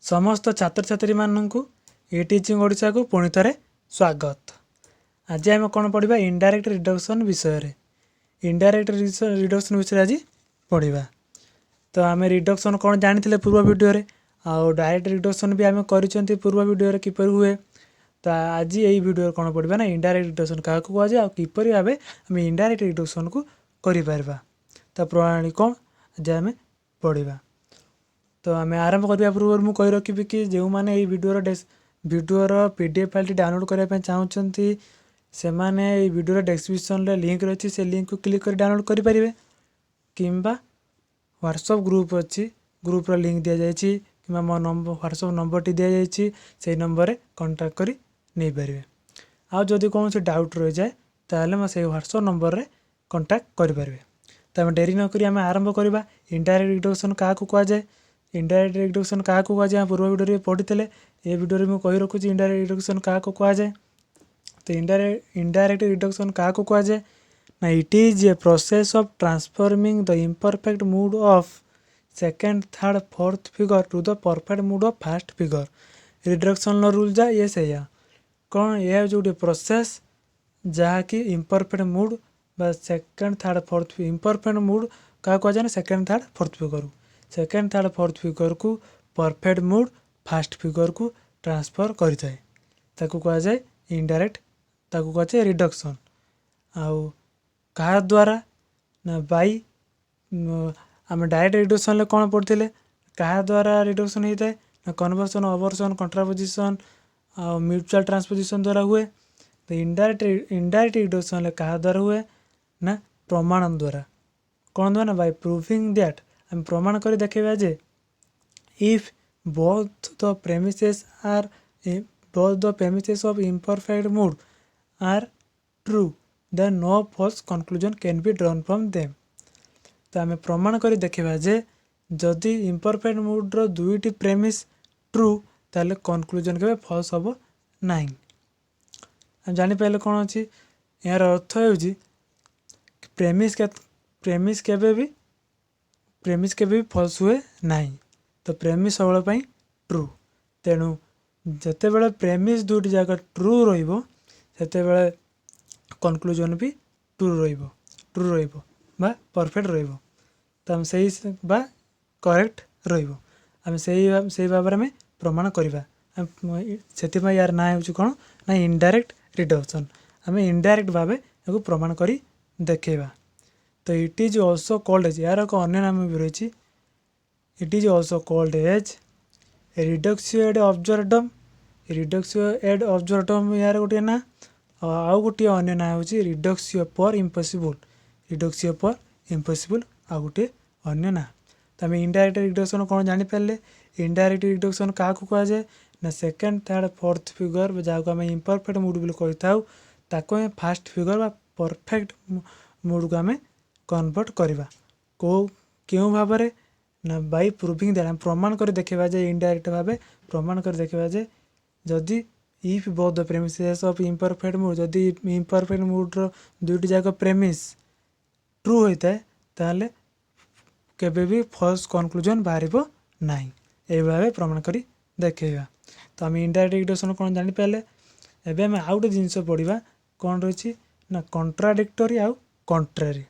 समस्त छात्र छात्री मानू ई टीचिंग ओडिशा को पुणी थे स्वागत। आज आम कौन पढ़ा इनडायरेक्ट रिडक्शन विषय। इनडायरेक्ट रिडक्शन विषय आज पढ़ा। तो आम रिडक्शन कौन जानी पूर्व वीडियो रे आउ डायरेक्ट रिडक्शन भी आम कर पूर्व वीडियो किपर हुए। तो आज यही वीडियो कौन पढ़ा ना इनडायरेक्ट रिडक्शन क्या कहुए किपर भाव आम इनडायरेक्ट रिडक्शन को करें तो प्रणाली कौन आज आम पढ़ा। तो आम आरंभ करने पूर्व मुझे कही रखी कि जो मैंने वीडियोर पीडीएफ फाइल डाउनलोड करने चाहते से मैंने वीडियो डिस्क्रिप्शन लिंक रही से लिंक को क्लिक कर डाउनलोड करेंगे कि व्हाट्सएप ग्रुप अच्छी ग्रुपर लिंक दि जाए कि मो नंबर व्हाट्सएप नंबर टी दि जाए से नंबर कंटाक्ट कर नहीं पारे। आउ जदि कौन से डाउट रही जाए ताहले मैं से व्हाट्सएप नंबर रे कंटाक्ट करें। तो आम डेरी नक आम आरंभ करवा इनडायरेक्ट रिडक्शन क्या कहुए। इनडायरेक्ट रिडक्शन क्या कहुए पूर्व वीडियो पढ़ी थे ये वीडियो में कही रखुच्छी इनडायरेक्ट रिडक्शन क्या कहुए। तो इनडायरेक्ट रिडक्शन क्या कहुए ना it is a process of transforming the imperfect mood of second third fourth figure to the perfect mood of first figure. Reduction rule जा ये से कौन यह जो प्रोसेस जहाँकि इम्परफेक्ट मूड बा second third fourth imperfect mood क्या कहुए ना second third fourth figure second third fourth figure को परफेक्ट मूड फास्ट फिगर को ट्रांसफर करें कहुए इनडायरेक्ट कहुए रिडक्शन। आउ क्या द्वारा ना बाई आम डायरेक्ट रिडक्शन कौन पढ़ते क्या द्वारा रिडक्शन होता है ना कन्वर्सन अवर्सन कंट्रापोजिशन आ म्यूचुअल ट्रांसपोजिशन द्वारा हुए। तो इनडायरेक्ट रिडक्शन क्या द्वारा हुए ना प्रमाण द्वारा कौन द्वारा बाय प्रूविंग दैट आम प्रमाण कर देखा जे if both the premises of imperfect mood are true then no false conclusion can be drawn from them. तो आम प्रमाण कर देखा जे जदि इम्परफेक्ट मूड रो दुईटी प्रेमिस ट्रू ताले कंक्लूजन के फॉल्स हम ना। जापारे कौन अच्छी यार अर्थ हो प्रेमिस के भी फॉल्स हुए ना। तो प्रेमिस सब ट्रू तेणु जिते प्रेमिस दुईटी जाक ट्रू रते कनक्लूजन भी ट्रू बा परफेक्ट तो हम सही बा करेक्ट आम से भाव में प्रमाण करवा से यार ना हो कौन ना इनडायरेक्ट रिडक्शन आम इनडायरेक्ट भाव या प्रमाण कर देखा। तो it is also called as यार एक अन्य नाम भी रही it is also called as reductio ad absurdum. Reductio ad absurdum यार गोटे ना आउ गोटे अन्य ना हूँ रिडक्सियो पर इम्पॉसिबल रिडक्सियो पर इम्पॉसिबल आउ गोटे अन्य ना। तो आम इनडायरेक्ट रिडक्शन कौन जानीपारे इनडायरेक्ट रिडक्शन क्या कहुए ना सेकेंड थर्ड फोर्थ फिगर जहाँ को आम इम्परफेक्ट मूड भी कही था फास्ट फिगर बा परफेक्ट मूड को आम कन्वर्ट करवा क्यों भाव ना बाय प्रूविंग दैट आम प्रमाण कर देखा जे इनडायरेक्ट भाव प्रमाण कर देखा जे जदि if both the premises of imperfect mood जदि इम्परफेक्ट मूड रो दुईटी जाक प्रेमिस ट्रू होता है ताहले केबे भी फॉल्स कंक्लूजन बाहर ना ये भाव प्रमाण कर देखा। तो आम इनडायरेक्ट रिडक्शन कौन जानीपारे एवं आम आउ गोटे जिनस पढ़ा कौन रही ना कंट्राडिक्टरी आउ कंट्रारी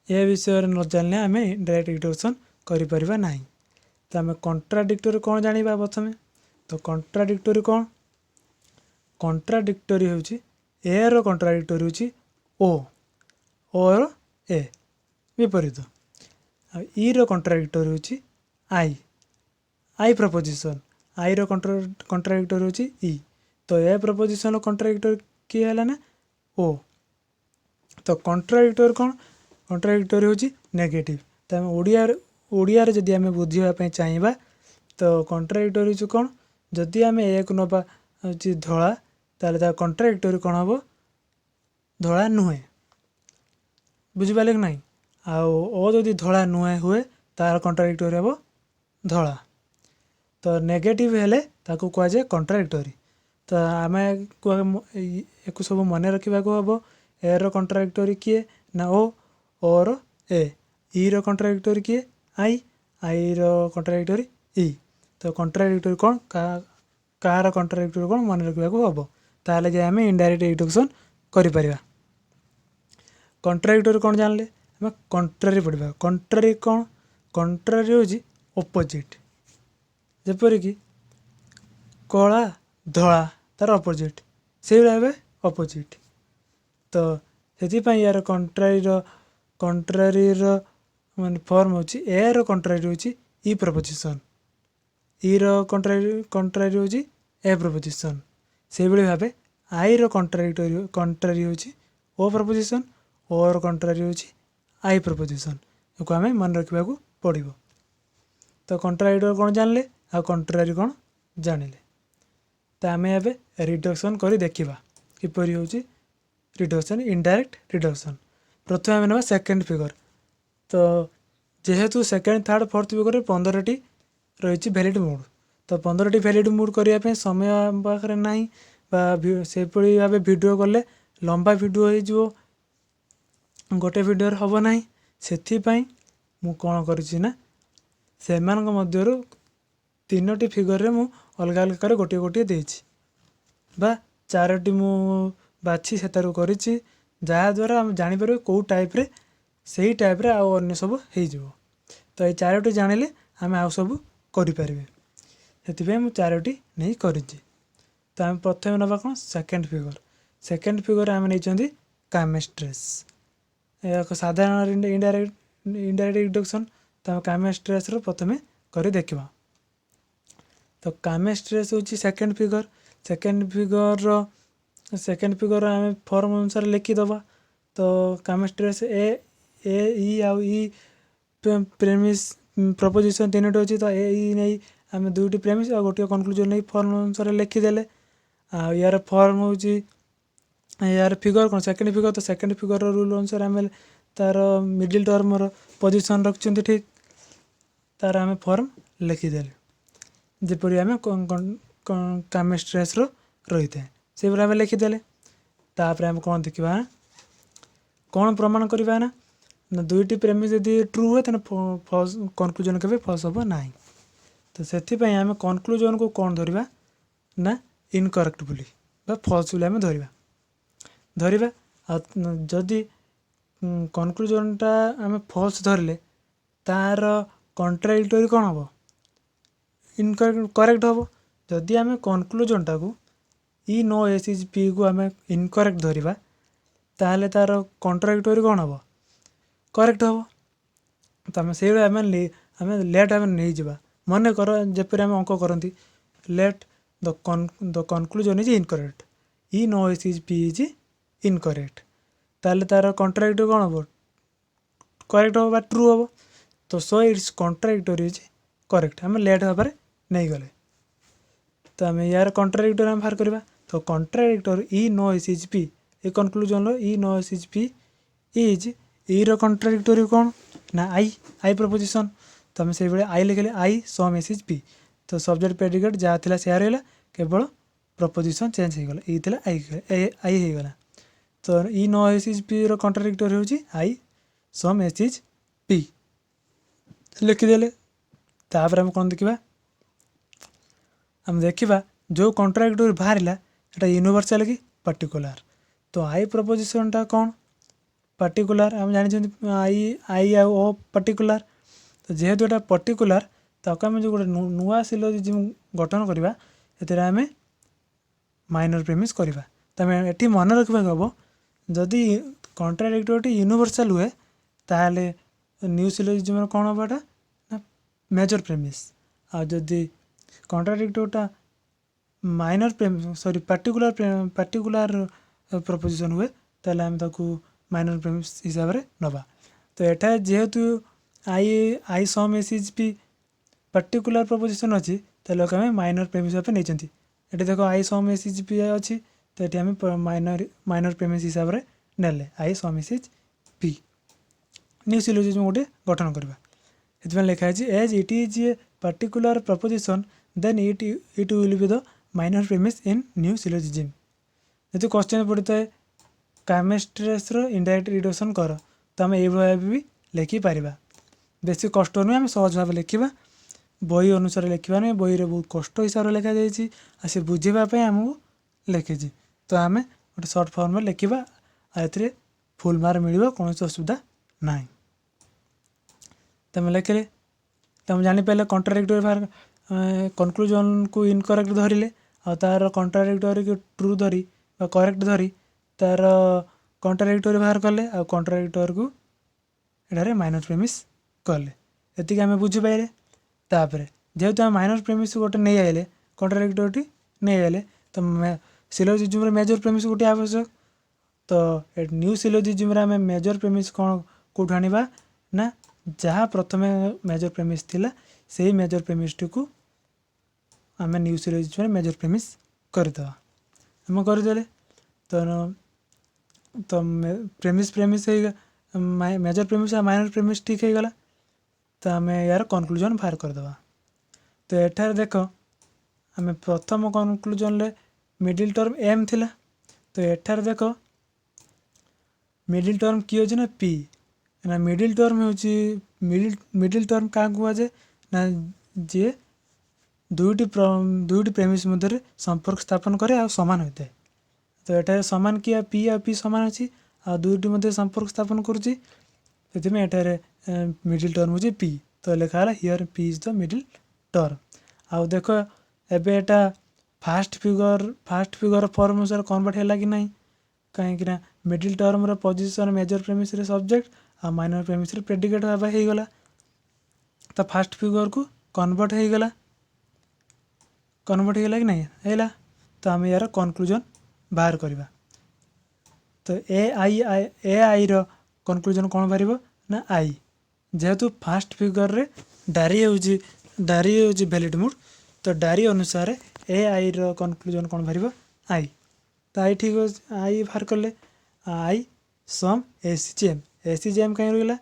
ये विषय न जाने आम इनडायरेक्ट रिडक्शन करें ना। तो आम कंट्राडिक्टरी कौन जाना प्रथम तो कंट्राडिक्टरी कौन कंट्राडिक्टरी हूँ ए रो कंट्राडिक्टरी हूँ ओ रो ए विपरीत ई रो कंट्राडिक्टरी हूँ आई प्रपोजिशन आई रो कंट्राडिक्टरी हूँ ई। तो ए प्रपोजिशन कंट्राडिक्टरी किए है ना ओ। तो कंट्राडिक्टरी कौन कंट्राडिक्टरी हूँ नेगेटिव। तो आम ओडिया जदि आम बुझापी चाहिए तो कंट्राडिक्टरी हूँ कौन जदि आम एक नवा धला ताले कंट्राडिक्टरी कौन हम धला नुहे बुझिपारे कि ना आउ जदि धला नुहे हुए तार कंट्राडिक्टरी हम धला। तो नेगेटिव हेले ताकू कहुए कंट्राडिक्टरी। तो आम एक सब मन रखा हम ए रो कंट्राडिक्टरी किए ना ओ रो ए ई रो कंट्राडिक्टरी किए आई रो कंट्राडिक्टरी ई। तो कॉन्ट्राडिक्टरी कौन कार कॉन्ट्राडिक्टरी कौन मन रखा हम ताले जाए आम इनडायरेक्ट रिडक्शन करिपरिबा। कॉन्ट्राडिक्टरी कौन जानले आम कंट्रारी पढ़ा। कंट्रारी कौन कंट्रारी हूँ अपोजिट जेपरिक कला धला तार अपोजिट से भाई अपोजिट। तो से यार कंट्रारी मान फॉर्म हूँ ए कंट्रारी हूँ ई प्रपोजिशन ई कंट्रारी हूँ ए प्रपोजिशन। से भाव आई कंट्रारी हूँ ओ प्रपोजिशन ओर कंट्रारी हूँ आई प्रपोजिशन को आम मन रखा पड़ो। तो कंट्राडिक्टर कौन जानले आ कंट्रारी कौन जानिले। तो आम ए रिडक्शन कर देखा किपरि हूँ रिडक्शन इनडायरेक्ट रिडक्शन। प्रथम आम ना सेकेंड फिगर। तो जेहेतु second third fourth figure 15 T रही वैलिड मोड। तो 15 टी वैलिड मोड करने समय पाखे ना से भाव वीडियो कले लंबा वीडियो हो गोटे वीडियो हम ना से मु कौन करना से मध्य 3टी फिगर रे मु अलग अलग कर गोटे गोटे देछि बा 4टी मु बाछि सेतारु करिछि जहाँद्वारा आम जापर कौ टाइप रे से टाइप रे आउ अन्य सब हो। तो ये 4टी जानिले आम आउ सब करें से मु 4टी नहीं करी। तो आम प्रथम नवा कौन सेकेंड फिगर। सेकेंड फिगर आम नहीं कामेस्ट्रेस एक साधारण इनडायरेक्ट रिडक्शन। तो कामेस्ट्रेस प्रथमे कर देखा। तो कामेस्ट्रेस हूँ सेकेंड फिगर। सेकेंड फिगर आम फॉर्म अनुसार लिखिदबा। तो कामेस्ट्रेस ए ई आउ ई प्रेमिस प्रपोजिशन 3टी अच्छी। तो ए ई नहीं आम 2टी प्रेमिस और गोटे कनक्लूजन नहीं फॉर्म अनुसार लिखिदेले। आ यार फॉर्म हूँ यार फिगर कौन सेकेंड फिगर। तो सेकेंड फिगर रूल अनुसार आम तार मिडिल टर्म पोजिशन रखुं ठीक तार आम फॉर्म लिखिदेले जपरी आम कामेस्ट्रेस रही है से आम लिखिदेले। तापर आम कौन देखा कौन प्रमाण करवा ना 2टी प्रेमिस यदि ट्रू हुए तो फल्स कनक्लूजन के फल्स हम ना। तो से आम कनक्लूजन को कौन धरवा ना इनकरेक्ट बोली फल्स बोली आम धरवा। जदि कनक्लूजनटा आम फल्स धरले तार कंट्राडिक्टरी कौन हम करेक्ट हम। जदि आम कनक्लूजनटा को ई नो एस इज पी को आम इनकरेक्ट धरवा ताहले तार कंट्राडिक्टरी कौन हम करेक्ट हम। तो आम से आम लेट आम नहीं जावा मन कर जपर आम अंक करती let the conclusion is incorrect E no S is P is incorrect ताहले तार कंट्राडिक्टरी कौन हम करेक्ट हम बा ट्रू हम। तो सो इट्स कंट्राडिक्टरी इज करेक्ट आम लेट भाव नहीं गले। तो आम यार कंट्राडिक्टरी आम बाहर करवा। तो contradictory E no S is P a conclusion E no S is P is E contradictory कौन ना आई प्रपोजिशन। तो आम से आई लिखले I some S is P. तो सब्जेक्ट प्रेडिकेट जहाँ थी से रहा केवल प्रपोजिशन चेंज हो गला ई थी आई हो गला। तो E no S is P contradictory हूँ I some S is P लिखिदेले। तापर आम कौन देखा आम देखा जो कंट्राडिक्टरी बाहर एटा यूनिवर्सल कि पार्टिकुलर। तो आई प्रपोजिशनटा कौन पार्टिकुलर आम जानी आई ओ पार्टिकुलर। तो जेहेतु एटा पार्टिकुलर ताको आम जो गोटे नुआ सिलोजिज्म गठन करवा से आम माइनर प्रेमिस करवा। तो आम ये मन रखा हम जदि कंट्राडिक्टरी यूनिवर्सल हुए ताहले न्यू सिलोजिज्म कौन हम एटा ना मेजर प्रेमिस। आ जदि कंट्राडिक्टरीटा minor premise sorry particular proposition हुए ताहले आम ताकू माइनर प्रेमिस हिसाब से नवा। तो एटा जेहेतु I some S is P particular proposition अच्छी ताहले आम माइनर प्रेमिस भाव नहीं ये देख I some S is P अच्छी। तो ये आम माइनर प्रेमिस हिसाब से नेले I some S is P new syllogism गोटे गठन करवा। ये लिखाई as it is a particular proposition then it will be the minor premise in new syllogism. यदि क्वेश्चन पड़ता है कामेस्ट्रेस इनडायरेक्ट रिडक्शन कर तो आम ये भी लिखिपर बेसी कष्ट नुहे आम सहज भाव लिखा बही अनुसार लिखा नहीं बही रे बहुत कष्ट हिसाब से लिखा जाइए से बुझापी आमको लिखी तो आम गोटे सर्ट फर्म में लिखा ए फुल मार्क मिल कौन असुविधा ना तुम लिखिले तुम जापारे कंट्राडिक्टरी बाहर कनक्लूजन को इनकरेक्ट धरिले आ तार कंट्राडिक्टरी को ट्रू धरी करेक्ट धरी तार कंट्राडिक्टरी बाहर कले आ कंट्राडिक्टरी को एठारे माइनस प्रेमिस कले एति आम बुझीपारे तापर जेहेतु आम माइनस प्रेमिस गोटे नहीं आइले कंट्राडिक्टरी नहीं आइले तो सिलोजिज्म मेजर प्रेमिस गोटे आवश्यक तो न्यू सिलोजिज्म आम मेजर प्रेमिस कौन कौट आनिबा ना जहाँ प्रथम मेजर प्रेमिस थिला से मेजर प्रेमिस को आम न्यू सिलोजिज्म मेजर प्रेमिस करदे आम करदे तो प्रेमिस प्रेमिस मेजर प्रेमिस आ माइनर प्रेमिस ठीक है गला तो आम यार कनक्लूजन बाहर करदे तो एठार देख आम प्रथम कनक्लूजन रे मिडिल टर्म एम थिला तो एठार देख मिडिल टर्म किए अच्छे ना पी ना मिडिल टर्म हूँ मिडिल टर्म क्या कहुए ना जे दुईटी प्रेमिस मध्य संपर्क स्थापन करे आ सामान होता है तो एठार सामान किया पी आ पी सामान अच्छी आ दुईटी मध्य संपर्क स्थापन करुच्ची एठार मिडिल टर्म हूँ पी तो लिखा है here P is the middle term आउ देख एबे एटा फास्ट फिगर फॉर्म अनुसार कन्वर्ट है कि नहीं कहीं मिडिल टर्म रो पोजीशन मेजर प्रेमिस रे सब्जेक्ट आ माइनर प्रेमिस रे प्रेडिकेट हो गला तो फास्ट फिगर को कन्वर्ट हो गला कि नहीं है तो आम यार कनक्लूजन बाहर करवा तो ए आई रो कनक्लूजन कौन बाहर ना आई जेहेतु फास्ट फिगर रे डारी होची वैलिड मूड तो डारी अनुसार ए आई रो कनक्लूजन कौन बाहर आई तो आई ठीक अच्छे आई बाहर कले आई सम एसीजेएम कहीं रहा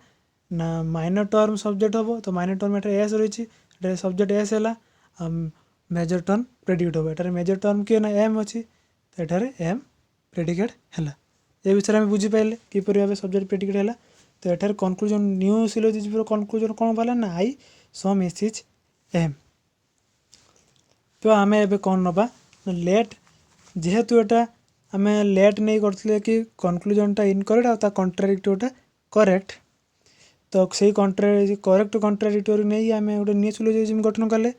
ना माइनर टर्म सब्जेक्ट हम तो माइनर टर्म एस रही सब्जेक्ट एस है मेजर टर्म प्रेडिकेट हम एटार मेजर टर्म किए ना एम अच्छी तो एठार एम प्रेडिकेट है ये विषय में बुझीपारे किपर भाव सब्जेक्ट प्रेडिकेट है तो एठार कनक्लूजन न्यू सिलोजिज्म कनक्लूजन कौन बाला ना आई सम एस एम तो आम ए कौन नवा लेट जेहेतु एटा आम लेट नहीं करते कि कनक्लूजनटा इनकरेक्ट आ कंट्राडिक्टरीटा करेक्ट तो से करेक्ट कंट्राडिक्टरी नहीं आम गोटे न्यू सिलोजिज्म गठन कले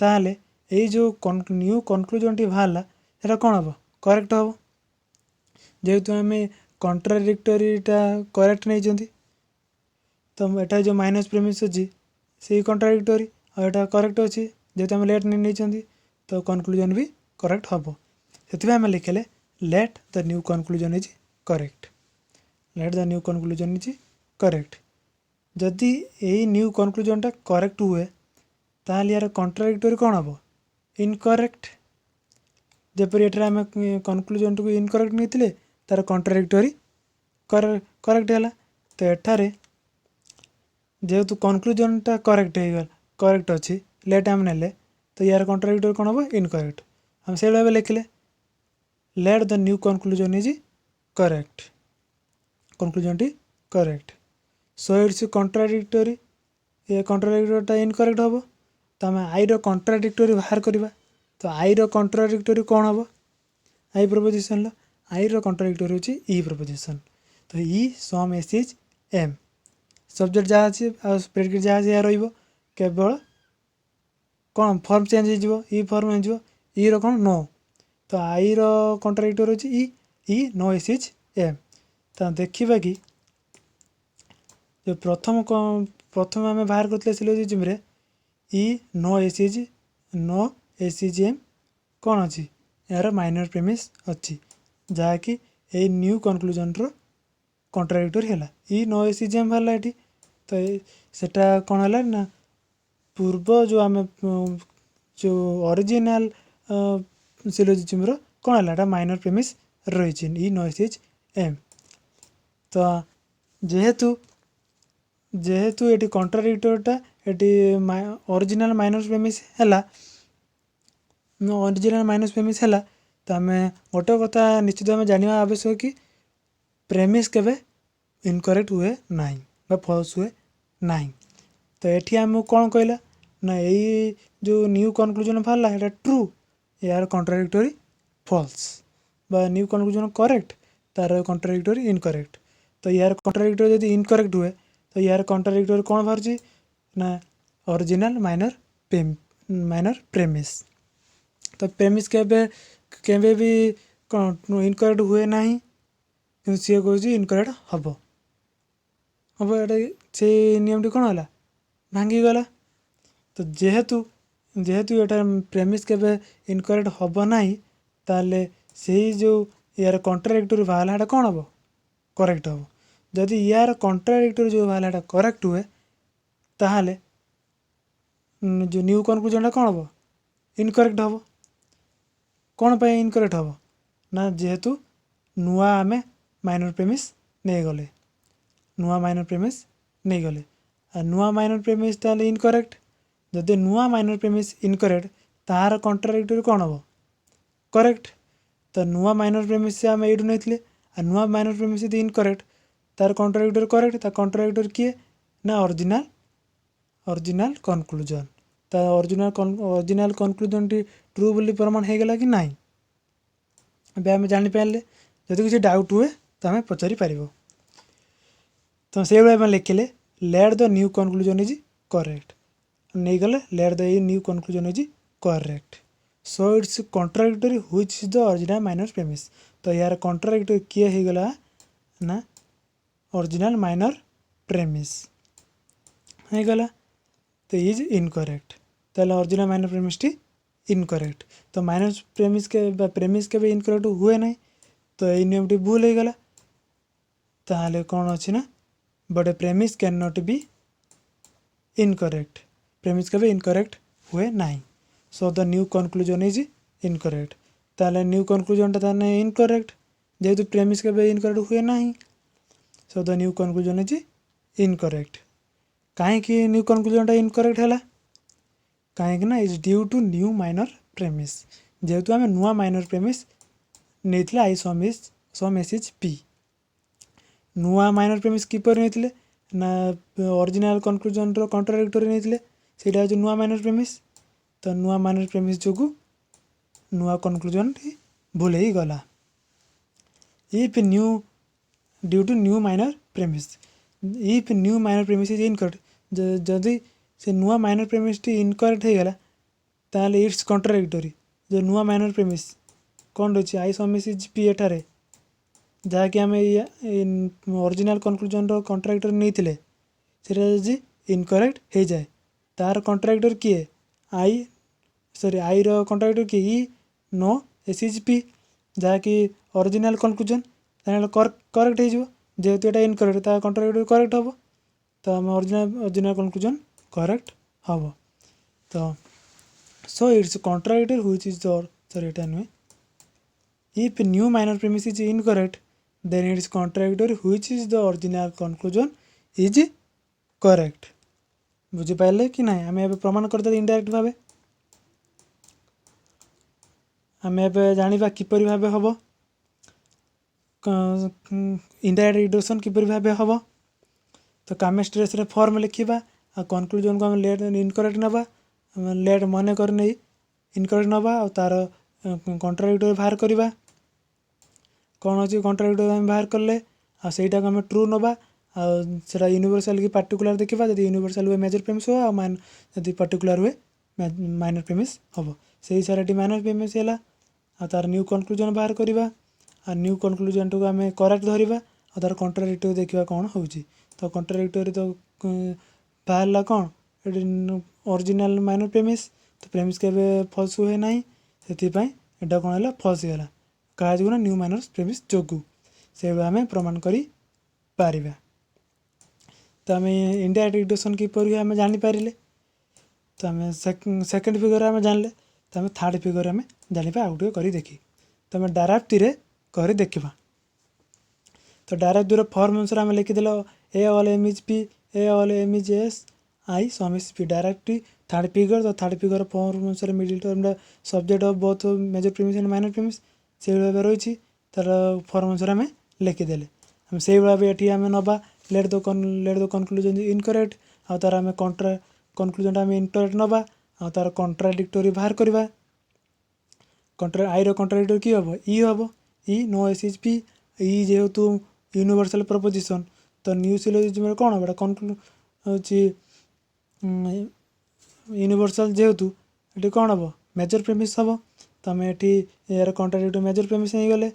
ताले ये जो न्यू कनक्लूजन टी बाहरला सेटा कौन हम करेक्ट हम जेहेतु आम कंट्राडिक्टरीटा करेक्ट नहीं तो एटा जो माइनस प्रेमिस अच्छी से कंट्राडिक्टरी और एटा करेक्ट अच्छी जेहेतु आम लेट नहीं तो कनक्लूजन भी करेक्ट हम से आम लिखले late the new conclusion is correct late the new conclusion is correct जदि यही न्यू कनक्लूजनटा करेक्ट हुए ताल यार कंट्राडिक्टरी कौन हम इनकरेक्ट जपर एठार आम कनक्लूजन को इनकरेक्ट नहीं तार कंट्राडिक्टरी करेक्ट है तो एठारे जेहेतु कनक्लूजनटा करेक्ट अच्छी लेट आम ने तो यार कंट्राडिक्टरी कौन हम इनकरेक्ट हम से भाव लिखले late the new conclusion is correct conclusion T correct so it's contradictory ये कंट्राडिक्टरीटा इनकरेक्ट हम तो आम आई रो कंट्राडिक्टरी बाहर करवा तो आई रो कंट्राडिक्टरी कौन हम आई प्रपोजिशन आई रो कंट्राडिक्टरी होची ई प्रपोजिशन तो ई सम एस इज एम सब्जेक्ट जहाँ अच्छी प्रेडिकेट जहाँ से रही केवल कौन फॉर्म चेंज हो फॉर्म हो ई रो कौन नो तो आई रो कंट्राडिक्टरी होची ई नो एस इज एम तो देखा कि जो प्रथम आम बाहर करते सिलोजिज्म रे ई नो एस इज एम कौन अच्छी यार माइनर प्रेमिस अच्छी जहाँकि ये न्यू कनक्लूजन रो कंट्राडिक्टरी है ई नो एस इज एम बाहर ये तो सेटा कौन है ना पूर्व जो आम जो ओरिजिनल सिलोजिज्म रो कौन है माइनर प्रेमिस रही ई नो एस इज एम तो जेहेतु ये कंट्राडिक्टरीटा ये ओरिजिनल माइनस प्रेमिस है ओरिजिनल माइनस प्रेमिस है तो आम गोटे कथा निश्चित आम जाना आवश्यक कि प्रेमिस केवे इनकरेक्ट हुए ना फल्स हुए ना तो ये आमको कौन कहला ना यही जो न्यू कनक्लूजन बाहर है ट्रू यार कॉन्ट्राडिक्टरी फॉल्स बा न्यू कनक्लूजन करेक्ट तार कॉन्ट्राडिक्टरी इनकरेक्ट तो यार कॉन्ट्राडिक्टरी जब इनकरेक्ट हुए तो यार कॉन्ट्राडिक्टरी कौन बाहर ना ओरिजिनल माइनर प्रेमिस तो प्रेमिस केबे भी इनकरेक्ट हुए ना कि सी कह इनकरेक्ट हम हम ये से नियमटी कौन है भांगीगला तो जेहेतु जेहेतु ये प्रेमिस के इनकरेक्ट हम ना ताले से जो यार कॉन्ट्राडिक्टरी बाहर कौन हम करेक्ट हम जदि यार कॉन्ट्राडिक्टरी जो बाहर करेक्ट हुए ताहले जो न्यू कनक्लूजन कौन हम इनकरेक्ट हम कौन पे इनकरेक्ट हम ना जेहेतु नुआ आमे माइनर प्रेमिस नहीं गले नुआ माइनर प्रेमिस नहीं गले नुआ माइनर प्रेमिस ताले इनकरेक्ट जदि नुआ माइनर प्रेमिस इनकरेक्ट तार कॉन्ट्राडिक्टरी कौन हम करेक्ट तो नुआ माइनर प्रेमिस से आम यू नहीं नुआ माइनर प्रेमिस यदि इनकरेक्ट तार कॉन्ट्राडिक्टरी करेक्ट तार कॉन्ट्राडिक्टरी किए ना ओरिजिनल कनक्लूजन ता ओरिजिनल कनक्लूजन टी ट्रू बोली प्रमाण हो गला कि नहीं अब आम जापारे जदि किसी डाउट हुए तो आम पचारि पार तो से भाई लिखिले let the new conclusion is correct नहीं गले let the new conclusion is correct so it's contradictory which is the original minor premise तो यार कॉन्ट्राडिक्टरी किए हो गला ना ओरिजिनल माइनर प्रेमिस हो गला तो इज इनकरेक्ट ताले original minor premise T incorrect तो माइनर प्रेमिस के भी इनकरेक्ट हुए नहीं तो ये नियम टी भूल हो गला ताले कौन अच्छी ना but premise can not be incorrect premise के भी इनकरेक्ट हुए नहीं so the new conclusion is incorrect ताले न्यू कनक्लूजन ताने इनकरेक्ट जेहेतु प्रेमिस के भी इनकरेक्ट हुए नहीं so the new conclusion is incorrect कहीं न्यू कनक्लूजन इनकरेक्ट है कहीं ना is due to new minor premise जेहेतु आम नुआ माइनर प्रेमिस नहीं आई सम एसिज पी नुआ माइनर प्रेमिस किपर नहीं ना ओरिजिनल कनक्लूजन कॉन्ट्राडिक्टरी नहीं से नुआ माइनर प्रेमिस तो नुआ माइनर प्रेमिस जो नुआ कनक्लूजन भूल ही गला if new due to new minor premise if new minor premise is incorrect जदि से नुआ माइनर प्रेमिस टी इनकरेक्ट हो गला ताले इट्स कॉन्ट्राडिक्टरी जो नुआ माइनर प्रेमिस कौन रही आई समिज पी एठारे जहाँकि आम ओरिजिनल कनक्लूजन कॉन्ट्राडिक्टरी नहीं से इनकरेक्ट हो जाए तार कॉन्ट्राडिक्टरी किए आई कॉन्ट्राडिक्टरी किए ई नो एसिज पी जहाँकि ओरिजिनल कनक्लूजन करेक्ट हो जेहेतु ये इनकरेक्ट तार कॉन्ट्राडिक्टरी करेक्ट हम तो आम ओरिजिनल कनक्लूजन करेक्ट हम तो सो it's contradictory which is the sorry एटा नुहे if new minor premise is incorrect then it is contradictory which is the original conclusion is correct बुझीपारे कि ना आम ए प्रमाण करदे इनडायरेक्ट भाव आम ए जाना किपर भाव हम इनडायरेक्ट रिडक्शन किपर भाव हम तो केमिस्ट्री रे फॉर्म लिखा आ कनक्लूजन को आम लेट इनकरेक्ट नवा लेट मन कर नहीं इनकरेक्ट नवा और तार कॉन्ट्राडिक्टरी बाहर करवा कौन अच्छी कॉन्ट्राडिक्टरी आम बाहर कले आईटा को आम ट्रू नवा आटा यूनिवर्सल कि पार्टिकुलर देखा जब यूनिवर्सल हुए मेजर प्रेमिस हो जब पार्टिकुलर हुए माइनर प्रेमिस हम से हिसाब माइनर प्रेमिस है तार न्यू कनक्लूजन बाहर करवा न्यू कनक्लूजन को आम करेक्ट धरवा और तार कॉन्ट्राडिक्टरी देखा कौन हो तो कॉन्ट्राडिक्टरी तो बाहर कौन ओरिजिनल माइनर प्रेमिस तो प्रेमिस के फल्स हुए ना से कौन है फल्स होगा कहा जो न्यू माइनर प्रेमिस जो से आम प्रमाण कर पारिबा तो आम इनडायरेक्ट रिडक्शन किपर आम जापारे तो आम सेकेंड फिगर आम जानले तो आम थर्ड फिगर आम जाना आउ टे देखी तो आम डायरेक्ट टी कर देखा तो डायरेक्ट दूर फॉर्म अनुसार आम लिखिदेल A all M is P A all M is S I some is P direct third figure तो थर्ड फिगर फॉर्म अनुसार middle term subject of both major premise and minor premise से रही तार form अनुसार आम लिखिदेले से भाव ये आम नवा लेट द कनक्लूजन इनकरेक्ट आ तार आम कनक्लूजन आम इनकरेक्ट नवा आ तार कंट्राडिक्टोरी बाहर करवा आई कंट्राडिक्टोरी कि हम E no S H P E जेहेतु यूनिवर्सल प्रपोजिशन तो न्यू सिलोजिज्म कौन बड़ा कनक्लू हूँ यूनिवर्सल जेहेतु ये कौन हम मेजर प्रेमिस हम तो आम ये यार कंट्राडिक्टोरी मेजर प्रेमिस नहीं गले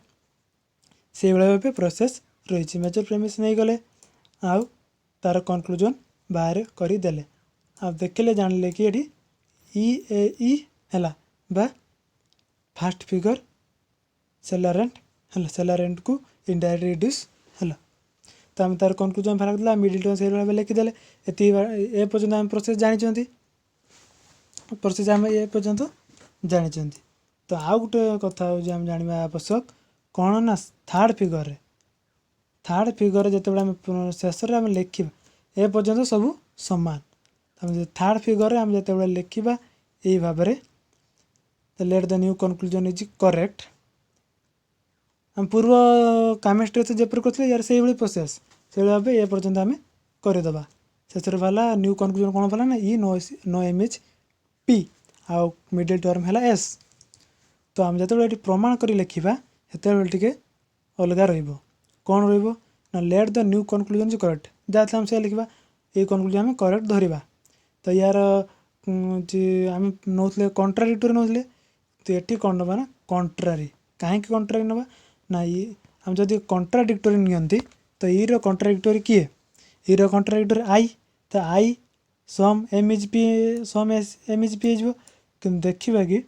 से भाव प्रोसेस रही मेजर प्रेमिस नहीं गले आउ तार कनक्लूजन बाहर करदेले आ देखिले जानले कि ये ई है बा फास्ट फिगर सेलारेंट है सेलारेंट को इनडायरेक्ट रिड्यूस है तो आम तार कनक्लूजन बाहर करदे मिडिल टर्म से भाव लिखिदेले ए पर्यटन आम प्रोसेस जानी प्रोसेस आम ए पर्यंत जानी तो आउ गोटे कथा हूँ जाना आवश्यक कौन ना थर्ड फिगर जो आम शेष आम लिखा ए पर्यंत सब सामान थर्ड फिगर आम जो लिखा यही भाव late the new conclusion is correct आम पूर्व केमिस्ट्री तो जपर करते यार से भाई प्रोसेस से भाव ए पर्यंत आम करदे शेष भाला न्यू कनक्लूजन कौन भाला ना ई नो एम एच पी आउ मिडिल टर्म है एस तो आम जो ये प्रमाण कर लिखा से अलग रौन ना late the new conclusion is correct जहाँ आम से लिखा ये कनक्लूजन आम करेक्ट धरवा तो यार आम नौ कंट्राडिक्टोरी नौ तो ये कौन नवा ना कंट्रारी कहीं कंट्रारी नवा ना ये आम जब कंट्राडिक्टोरी नियंती तो ये कंट्राडिक्टोरी किए ये कंट्राडिक्टोरी आई तो आई सम एम इज पी हो कि देखा कि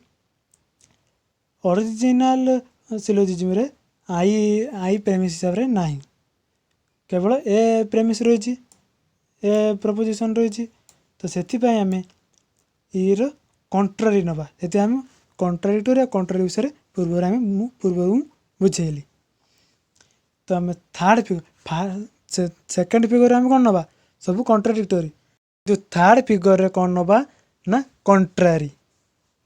ओरिजिनल सिलोजिज्म रे आई प्रेमिस हिसाब से ना केवल ए प्रेमिस रही ए प्रपोजिशन रही तो से आम ईर कंट्रारी नवा से आम कंट्राडिक्टोरी कंट्रारी विषय पूर्व बुझेली तो आम थर्ड फिगर सेकेंड फिगर आम कौन नवा सब कंट्राडिक्टोरी जो थर्ड फिगर कौन नवा ना कंट्रारी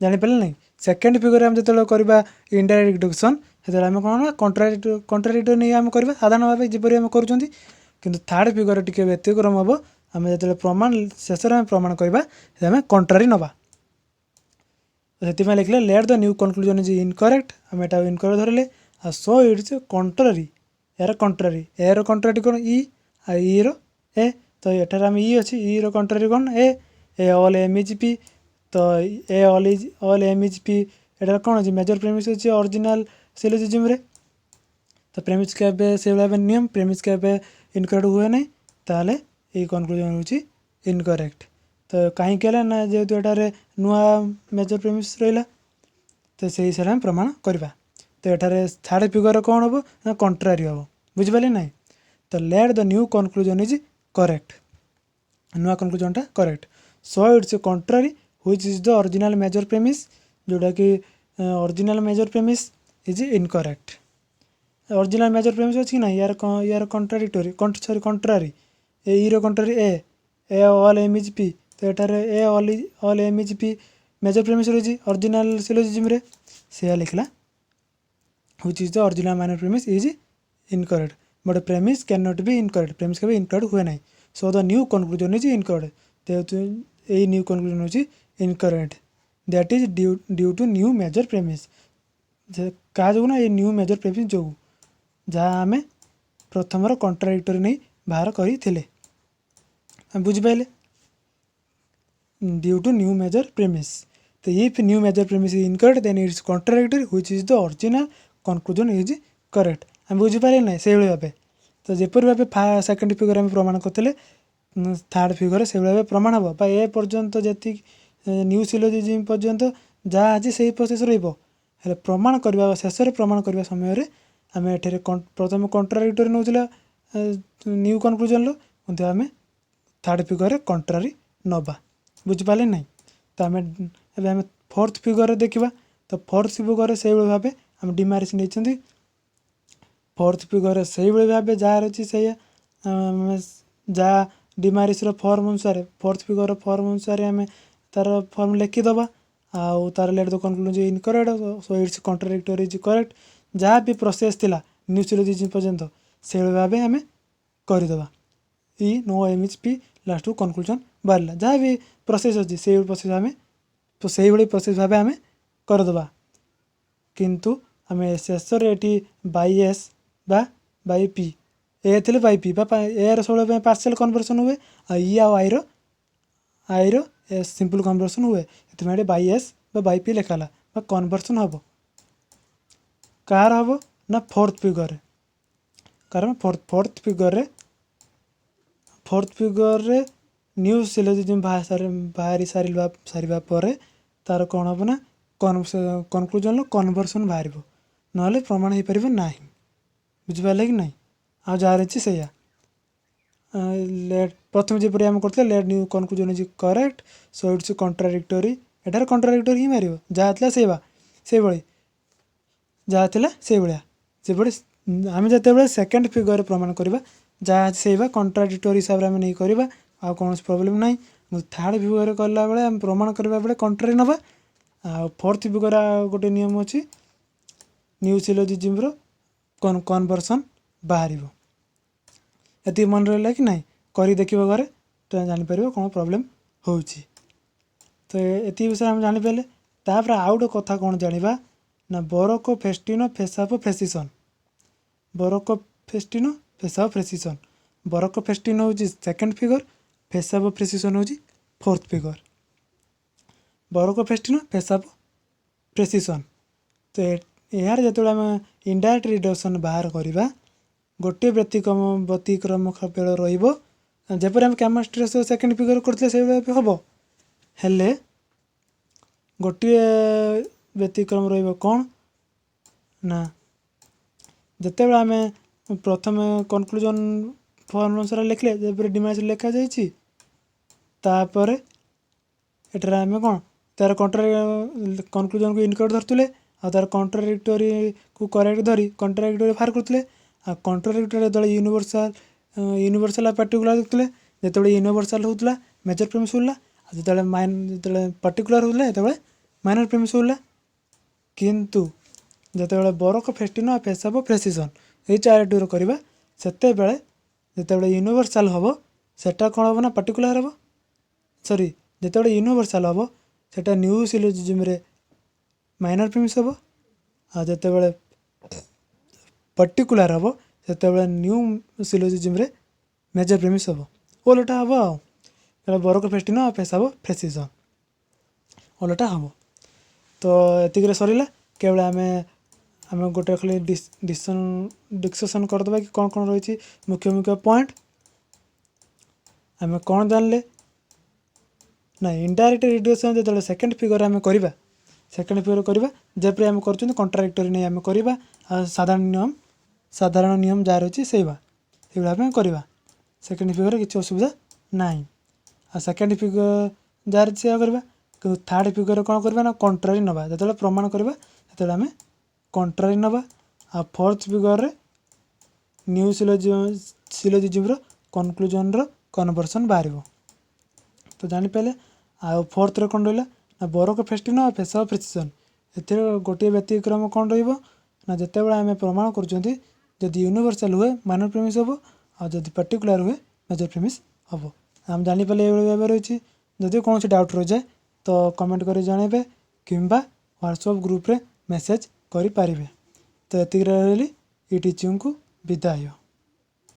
जापर ना सेकेंड फिगर आम जो करवा इनडायरेक्ट रिडक्शन से आम कौन कंट्राडिक्टोरी नहीं आम करवा साधारण भाव जपरी आम कर थर्ड फिगर टी व्यतिक्रम हम आम जो प्रमाण शेष में प्रमाण करवा आम कंट्रारी नवा से लिखले late the new conclusion is incorrect आम एटा इनकरेक्ट धरले आ सो इट्स कंट्रारी यार कंट्रारी एर कंट्रारी कौन ई रो ए तो ये आम ई अच्छी ई रो कंट्रारी कौन ए ऑल एम इज पी तो ए ऑल एम इज पी एटार कौन अच्छी मेजर प्रेमिस अच्छी ओरिजिनल सिलोजिज्म रे तो प्रेमिस के से भाव नियम प्रेमिस के इनकरेक्ट हुए ना ताले ये कनक्लूजन हूँ इनकरेक्ट तो कहीं ना जेहेतु एटारे नुआ मेजर प्रेमिस रहा तो से हिसाब से प्रमाण करवा तो ये थर्ड फिगर कौन हम ना कंट्रारी हम बुझिपारे ना तो let the new conclusion is correct नुआ कनक्लूजनटा correct so it's contrary which is the original major premise जोटा कि original major premise is incorrect original major premise अच्छी ना यार कंट्राडिक्टोरी सॉरी कंट्रारी ई रो contrary A all M is P तो ये all M is P major premise रही original syllogism रे से लिखला which is the original minor premise is incorrect but premise can not be incorrect premise के incorrect हुए ना so the new conclusion is incorrect तो ये न्यू कनक्लूजन हूँ incorrect that is due to new major premise क्या जो ना ये न्यू मेजर प्रेमिस जो जहाँ आम प्रथम कंट्राडिक्टोरी नहीं बाहर करते बुझिपारे due to new major premise तो if new major premise is incorrect then it's contradictory which is the original conclusion is correct आम बुझिपारे ना से भाव तो जपर भाव सेकेंड फिगर आम प्रमाण करते थर्ड फिगर से भाव प्रमाण हम ए पर्यंत जी न्यू सिलोजिज्म पर्यंत जहाँ आज से प्रोसेस रे प्रमाण करवा शेष प्रमाण करवा समय आम ये प्रथम कंट्राडिक्टोरी नौला न्यू कनक्लूजन आम थर्ड फिगर कंट्रारी नवा बुझिपारे ना तो आम फोर्थ फिगर देखा तो फोर्थ फिगर से भाव आम डिमारिस नहीं फोर्थ फिगर से भाव जहाँ रही से जहाँ डिमारिस फॉर्म अनुसार फोर्थ फिगर फॉर्म अनुसार आम तार फॉर्म लिखिदबा आउ तार let the conclusion incorrect so it's contradictory is correct जहाँ भी प्रोसेस थिला न्यू सिलोजिज्म पर्यंत से भाव आम करदे E no M H P last conclusion बाहर जहाँ भी प्रोसेस अच्छी से प्रोसेस आम तो से प्रोसेस भाव आम करदे किंतु आम शेष ये by S by P A थे बाई पी ए सब पार्शियल कन्वर्सन हुए आई आईर सिंपल कन्वर्सन हुए ये बाई एस बाई पी लिखाला कन्वर्सन हम कार हम ना फोर्थ फिगर कारण फोर्थ फिगर रे न्यू सिलोजिज्म बाहरी सारा पर तार कौन हम ना कनक्लूजन कन्वर्सन बाहर ना प्रमाण हो पार ना बुझिपारे कि ना आ जार अच्छी से प्रथम जपरी आम करते let new conclusion is correct so it's contradictory एटार कंट्राडिक्टरी ही मार जहाँ से भाई जहाँ से भाया से आम जो सेकेंड फिगर प्रमाण करवा जहाँ से कंट्राडिक्टरी हिसाब से आम नहीं करवा आ कौन प्रोब्लेम ना थर्ड फिगर कला बेले आम प्रमाण करवा बेले कंट्रारी नवा आ फोर्थ फिगर गोटे नियम अच्छी न्यू सिलोजिज्म कन्वर्सन बाहर ये मन रहा कि ना कर देखिए घरे तो जापर कौन प्रोब्लेम हो तो ये विषय हम जापारे तापर आउ गए कथा कौन जाना ना बरक फेस्टिनो फेसाप फ्रेसिसन बरक फेस्टिनो फेसाप फ्रेसिसन बरक फेस्टिन हूँ सेकेंड फिगर फेसाप फ्रेसिसन हूँ फोर्थ फिगर बरक फेस्टिनो फेसाप फ्रेसिसन तो यार जो आम इनडायरेक्ट रिडक्शन बाहर करवा गोटे व्यतिक्रम बेल रहीपर आम केमिस्ट्री सेकेंड फिगर करते हम हेले गोटे व्यतिक्रम रौन ना जिते आम प्रथम कनक्लूजन फॉर्म अनुसार लिखले जब डिमांड लिखा जापर एटार आम कौन तार कनक्लूजन को इनकरेक्ट धरते आ तार कंट्राडिक्टरी को करेक्ट धरी कंट्राडिक्टरी बाहर करते कंट्राडिक्टरी जो यूनिवर्सल पार्टिकुलर देखते जो यूनिवर्सल होता मेजर प्रिमिस होगा जो पार्टिकुलर होता जो माइनर प्रिमिस होगा किंतु जो बरक फेस्टिनो फेसाप फ्रेसिसन ये चार करवा से जो यूनिवर्सल हम सेटा कौन हम ना पार्टिकुलर हम सॉरी जो यूनिवर्सल हम सेटा न्यू सिलोजिज्म माइनर प्रिमिस हम आ जो पार्टिकुलर हम से न्यू सिलोजिज्म मेजर प्रिमिस हम ओलटा हम आ बरक फेस्टिनो फेसाप फ्रेसिसन ओलटा हम तो ये सरला केवल आम गोटे खाली डिस्कसन करदे कि कौन कौन रही मुख्य मुख्य पॉइंट आम कौन जानले ना इनडायरेक्ट रिडक्शन जो सेकेंड फिगर आम करवा सेकेंड फिगर करवा जब आम कर कंट्राडिक्टरी नहीं आम करवा साधारण नियम जहाँ रही से भाव करवा सेकेंड फिगर किसी असुविधा ना आ सेकेंड फिगर जहाँ से करवा थर्ड फिगर कौन करवा ना कंट्रारी नवा जो प्रमाण करवा जो आम कंट्रारी नवा आ fourth figure new syllogism conclusion conversion बाहर तो जापारे आ फोर्थ कौन रहा ना बरक फेस्टिनो फेसाप फ्रेसिसन ए गोटे व्यतिक्रम कौन रहा जिते आम प्रमाण कर यूनिवर्सल हुए माइनर प्रिमिस हम और पार्टिकुलर हुए मेजर प्रिमिस हम आम जापारे ये भाव रही जदि कौन डाउट रही जाए तो कमेंट कर जनइबे किंबा व्हाट्सएप ग्रुप रे मेसेज करें तो ये रही ई टीचिंग को विदाय।